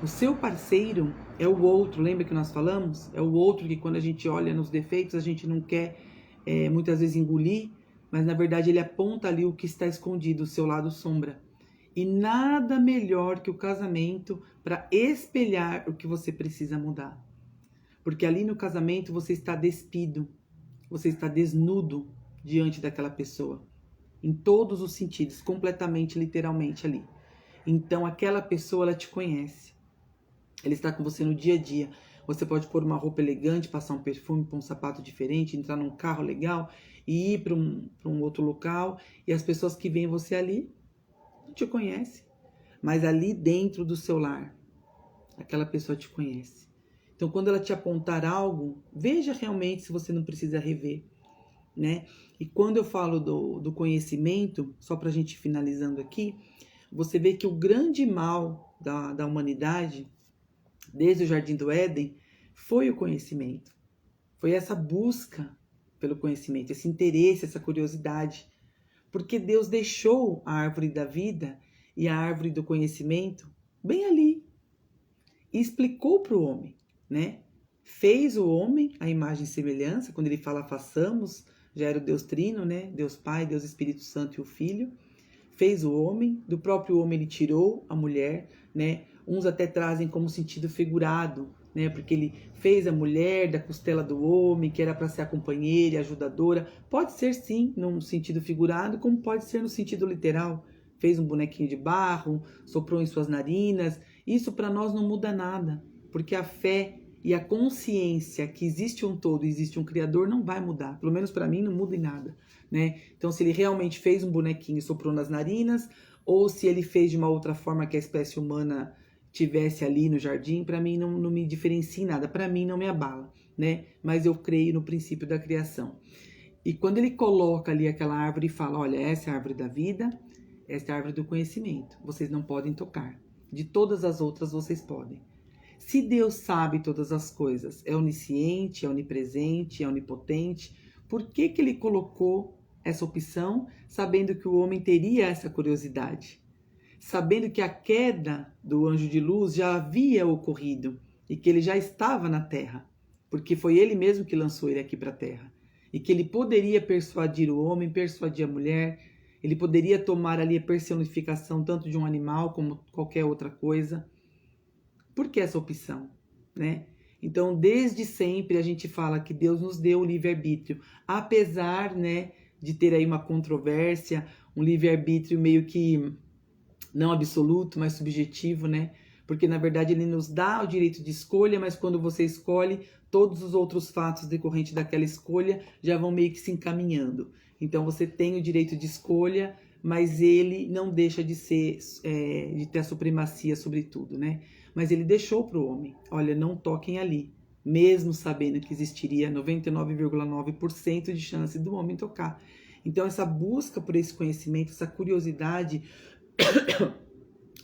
A: O seu parceiro é o outro, lembra que nós falamos? É o outro que quando a gente olha nos defeitos a gente não quer muitas vezes engolir, mas na verdade ele aponta ali o que está escondido, o seu lado sombra. E nada melhor que o casamento para espelhar o que você precisa mudar. Porque ali no casamento você está despido, você está desnudo diante daquela pessoa. Em todos os sentidos, completamente, literalmente ali. Então aquela pessoa, ela te conhece. Ela está com você no dia a dia. Você pode pôr uma roupa elegante, passar um perfume, pôr um sapato diferente, entrar num carro legal e ir para um outro local. E as pessoas que veem você ali não te conhecem. Mas ali dentro do seu lar, aquela pessoa te conhece. Então, quando ela te apontar algo, veja realmente se você não precisa rever, né? E quando eu falo do conhecimento, só para a gente finalizando aqui, você vê que o grande mal da humanidade, desde o Jardim do Éden, foi o conhecimento. Foi essa busca pelo conhecimento, esse interesse, essa curiosidade. Porque Deus deixou a árvore da vida e a árvore do conhecimento bem ali. E explicou para o homem, né? Fez o homem a imagem e semelhança, quando ele fala façamos, já era o Deus Trino, né? Deus Pai, Deus Espírito Santo e o Filho. Fez o homem, do próprio homem ele tirou a mulher, né? Uns até trazem como sentido figurado, né? Porque ele fez a mulher da costela do homem, que era para ser a companheira, a ajudadora. Pode ser sim, num sentido figurado, como pode ser no sentido literal. Fez um bonequinho de barro, soprou em suas narinas. Isso para nós não muda nada, porque a fé E a consciência que existe um todo, existe um criador, não vai mudar. Pelo menos para mim não muda em nada, né? Então se ele realmente fez um bonequinho e soprou nas narinas, ou se ele fez de uma outra forma que a espécie humana tivesse ali no jardim, para mim não me diferencia em nada, para mim não me abala, né? Mas eu creio no princípio da criação. E quando ele coloca ali aquela árvore e fala, olha, essa é a árvore da vida, essa é a árvore do conhecimento, vocês não podem tocar. De todas as outras vocês podem. Se Deus sabe todas as coisas, é onisciente, é onipresente, é onipotente, por que ele colocou essa opção, sabendo que o homem teria essa curiosidade? Sabendo que a queda do anjo de luz já havia ocorrido e que ele já estava na terra, porque foi ele mesmo que lançou ele aqui para a terra. E que ele poderia persuadir o homem, persuadir a mulher, ele poderia tomar ali a personificação tanto de um animal como qualquer outra coisa. Por que essa opção, né? Então, desde sempre a gente fala que Deus nos deu o livre-arbítrio, apesar, né, de ter aí uma controvérsia, um livre-arbítrio meio que não absoluto, mas subjetivo, né? Porque na verdade ele nos dá o direito de escolha, mas quando você escolhe, todos os outros fatos decorrentes daquela escolha já vão meio que se encaminhando. Então você tem o direito de escolha, mas ele não deixa de ser, de ter a supremacia sobre tudo, né? Mas ele deixou para o homem, olha, não toquem ali, mesmo sabendo que existiria 99,9% de chance do homem tocar. Então essa busca por esse conhecimento, essa curiosidade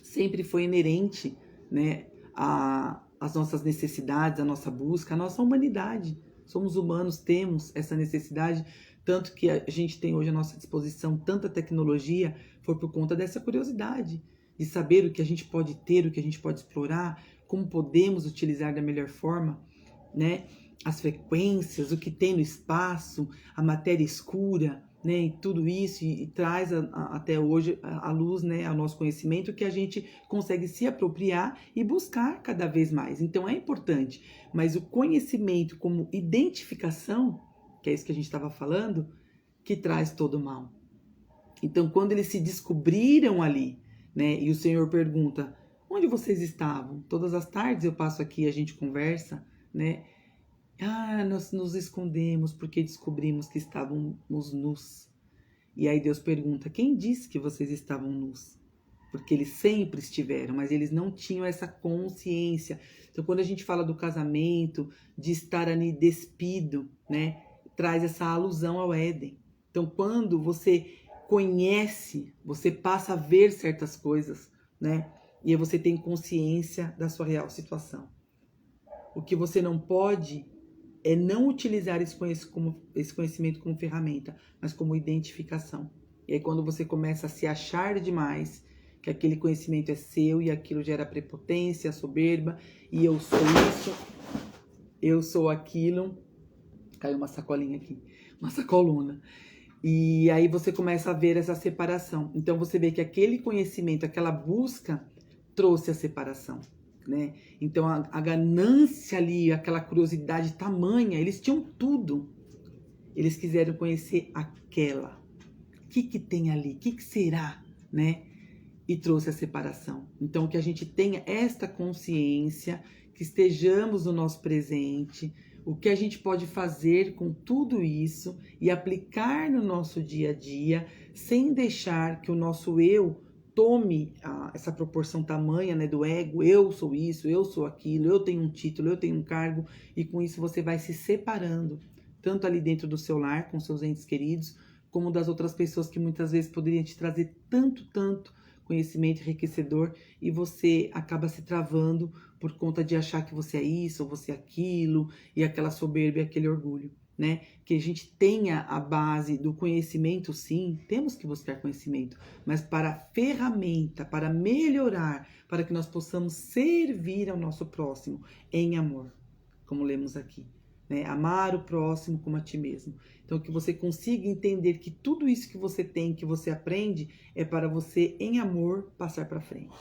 A: sempre foi inerente, né, às nossas necessidades, à nossa busca, à nossa humanidade. Somos humanos, temos essa necessidade, tanto que a gente tem hoje à nossa disposição tanta tecnologia, foi por conta dessa curiosidade, de saber o que a gente pode ter, o que a gente pode explorar, como podemos utilizar da melhor forma, né, as frequências, o que tem no espaço, a matéria escura, né, e tudo isso, e traz até hoje a luz, né, ao nosso conhecimento, que a gente consegue se apropriar e buscar cada vez mais. Então é importante, mas o conhecimento como identificação, que é isso que a gente estava falando, que traz todo o mal. Então quando eles se descobriram ali, né, e o Senhor pergunta, onde vocês estavam? Todas as tardes eu passo aqui e a gente conversa, né? Nós nos escondemos porque descobrimos que estávamos nus. E aí Deus pergunta, quem disse que vocês estavam nus? Porque eles sempre estiveram, mas eles não tinham essa consciência. Então quando a gente fala do casamento, de estar ali despido, né, traz essa alusão ao Éden. Então quando você conhece, você passa a ver certas coisas, né, e aí você tem consciência da sua real situação. O que você não pode é não utilizar esse conhecimento como ferramenta, mas como identificação. E aí quando você começa a se achar demais, que aquele conhecimento é seu e aquilo gera prepotência, soberba, e eu sou isso, eu sou aquilo. Caiu uma sacolinha aqui, uma sacolona. E aí você começa a ver essa separação. Então você vê que aquele conhecimento, aquela busca, trouxe a separação, né? Então a ganância ali, aquela curiosidade tamanha, eles tinham tudo. Eles quiseram conhecer aquela. O que tem ali? O que será, né? E trouxe a separação. Então que a gente tenha esta consciência, que estejamos no nosso presente, o que a gente pode fazer com tudo isso e aplicar no nosso dia a dia, sem deixar que o nosso eu tome essa proporção tamanha, né, do ego, eu sou isso, eu sou aquilo, eu tenho um título, eu tenho um cargo, e com isso você vai se separando, tanto ali dentro do seu lar, com seus entes queridos, como das outras pessoas que muitas vezes poderiam te trazer tanto conhecimento enriquecedor, e você acaba se travando por conta de achar que você é isso, ou você é aquilo, e aquela soberba e aquele orgulho, né? Que a gente tenha a base do conhecimento, sim, temos que buscar conhecimento, mas para ferramenta, para melhorar, para que nós possamos servir ao nosso próximo em amor, como lemos aqui, né? Amar o próximo como a ti mesmo. Então que você consiga entender que tudo isso que você tem, que você aprende, é para você em amor passar para frente,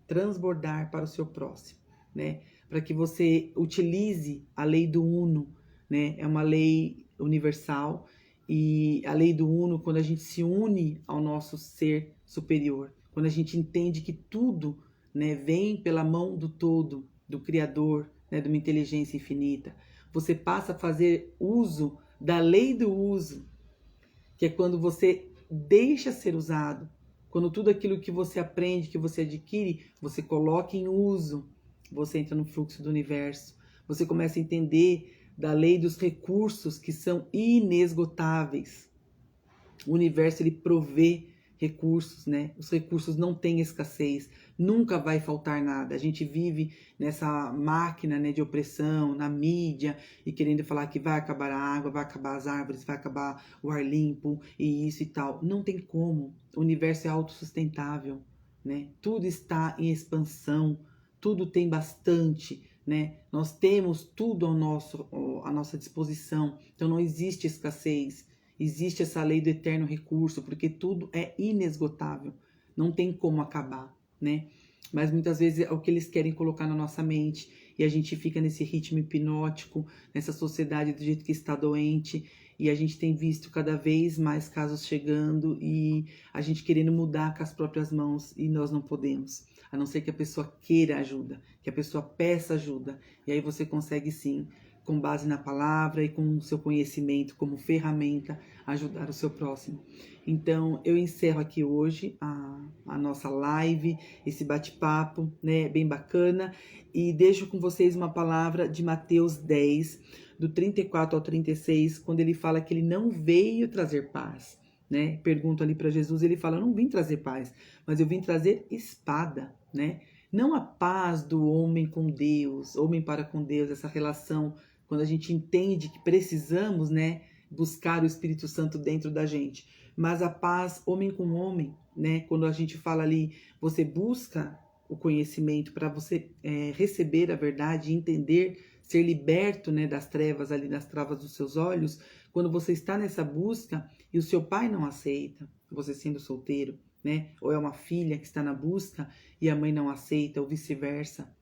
A: transbordar para o seu próximo, né? Para que você utilize a lei do uno, né? É uma lei universal, e a lei do uno, quando a gente se une ao nosso ser superior, quando a gente entende que tudo, né, vem pela mão do todo, do Criador, né, de uma inteligência infinita. Você passa a fazer uso da lei do uso, que é quando você deixa ser usado, quando tudo aquilo que você aprende, que você adquire, você coloca em uso, você entra no fluxo do universo, você começa a entender da lei dos recursos que são inesgotáveis. O universo, ele provê recursos, né? Os recursos não têm escassez, nunca vai faltar nada. A gente vive nessa máquina, né, de opressão, na mídia, e querendo falar que vai acabar a água, vai acabar as árvores, vai acabar o ar limpo, e isso e tal. Não tem como. O universo é autossustentável, né? Tudo está em expansão, tudo tem bastante, né? Nós temos tudo à nossa disposição, então não existe escassez. Existe essa lei do eterno recurso, porque tudo é inesgotável, não tem como acabar, né? Mas muitas vezes é o que eles querem colocar na nossa mente e a gente fica nesse ritmo hipnótico, nessa sociedade do jeito que está doente, e a gente tem visto cada vez mais casos chegando e a gente querendo mudar com as próprias mãos e nós não podemos, a não ser que a pessoa queira ajuda, que a pessoa peça ajuda, e aí você consegue sim, com base na palavra e com o seu conhecimento como ferramenta, ajudar o seu próximo. Então, eu encerro aqui hoje a nossa live, esse bate-papo, né, bem bacana, e deixo com vocês uma palavra de Mateus 10, do 34 ao 36, quando ele fala que ele não veio trazer paz, né? Pergunto ali para Jesus, ele fala, eu não vim trazer paz, mas eu vim trazer espada, né? Não a paz do homem com Deus, homem para com Deus, essa relação, quando a gente entende que precisamos, né, buscar o Espírito Santo dentro da gente, mas a paz homem com homem, né, quando a gente fala ali, você busca o conhecimento para você receber a verdade, entender, ser liberto, né, das trevas ali, das travas dos seus olhos, quando você está nessa busca e o seu pai não aceita, você sendo solteiro, né, ou é uma filha que está na busca e a mãe não aceita, ou vice-versa,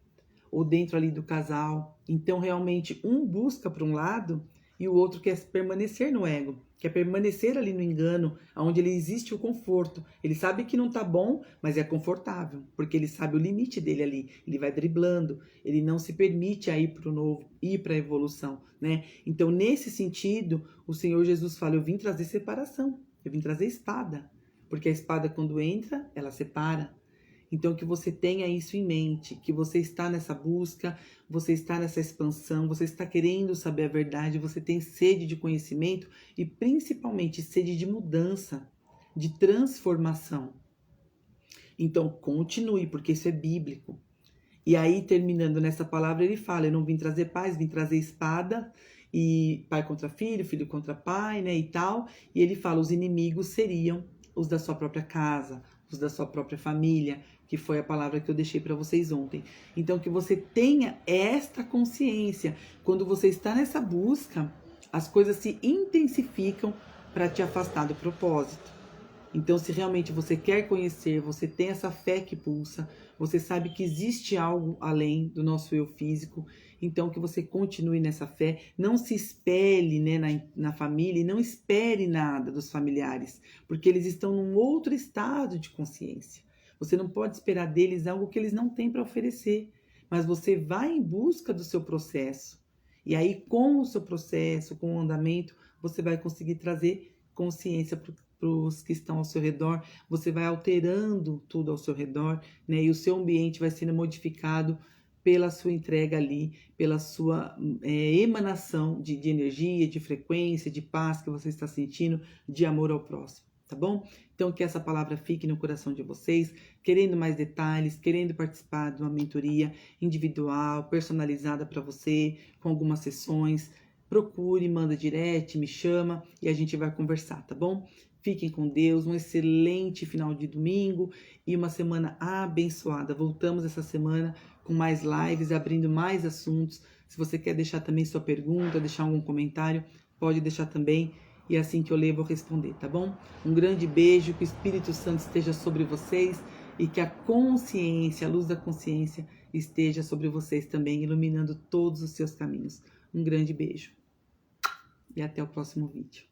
A: ou dentro ali do casal. Então, realmente, um busca para um lado e o outro quer permanecer no ego, quer permanecer ali no engano, onde ele existe o conforto. Ele sabe que não tá bom, mas é confortável, porque ele sabe o limite dele ali. Ele vai driblando, ele não se permite a ir para o novo, ir para a evolução, né? Então, nesse sentido, o Senhor Jesus fala, eu vim trazer separação, eu vim trazer espada, porque a espada, quando entra, ela separa. Então, que você tenha isso em mente, que você está nessa busca, você está nessa expansão, você está querendo saber a verdade, você tem sede de conhecimento e principalmente sede de mudança, de transformação. Então, continue, porque isso é bíblico. E aí, terminando nessa palavra, ele fala, eu não vim trazer paz, vim trazer espada, e pai contra filho, filho contra pai, né, e tal. E ele fala, os inimigos seriam os da sua própria casa, os da sua própria família, que foi a palavra que eu deixei para vocês ontem. Então, que você tenha esta consciência. Quando você está nessa busca, as coisas se intensificam para te afastar do propósito. Então, se realmente você quer conhecer, você tem essa fé que pulsa, você sabe que existe algo além do nosso eu físico, então que você continue nessa fé, não se espelhe, né, na família e não espere nada dos familiares, porque eles estão num outro estado de consciência. Você não pode esperar deles algo que eles não têm para oferecer, mas você vai em busca do seu processo. E aí, com o seu processo, com o andamento, você vai conseguir trazer consciência para os que estão ao seu redor, você vai alterando tudo ao seu redor, né? E o seu ambiente vai sendo modificado pela sua entrega ali, pela sua emanação de energia, de frequência, de paz que você está sentindo, de amor ao próximo, tá bom? Então, que essa palavra fique no coração de vocês, querendo mais detalhes, querendo participar de uma mentoria individual, personalizada para você, com algumas sessões, procure, manda direct, me chama e a gente vai conversar, tá bom? Fiquem com Deus, um excelente final de domingo e uma semana abençoada. Voltamos essa semana com mais lives, abrindo mais assuntos. Se você quer deixar também sua pergunta, deixar algum comentário, pode deixar também. E assim que eu ler, eu vou responder, tá bom? Um grande beijo, que o Espírito Santo esteja sobre vocês e que a consciência, a luz da consciência, esteja sobre vocês também, iluminando todos os seus caminhos. Um grande beijo e até o próximo vídeo.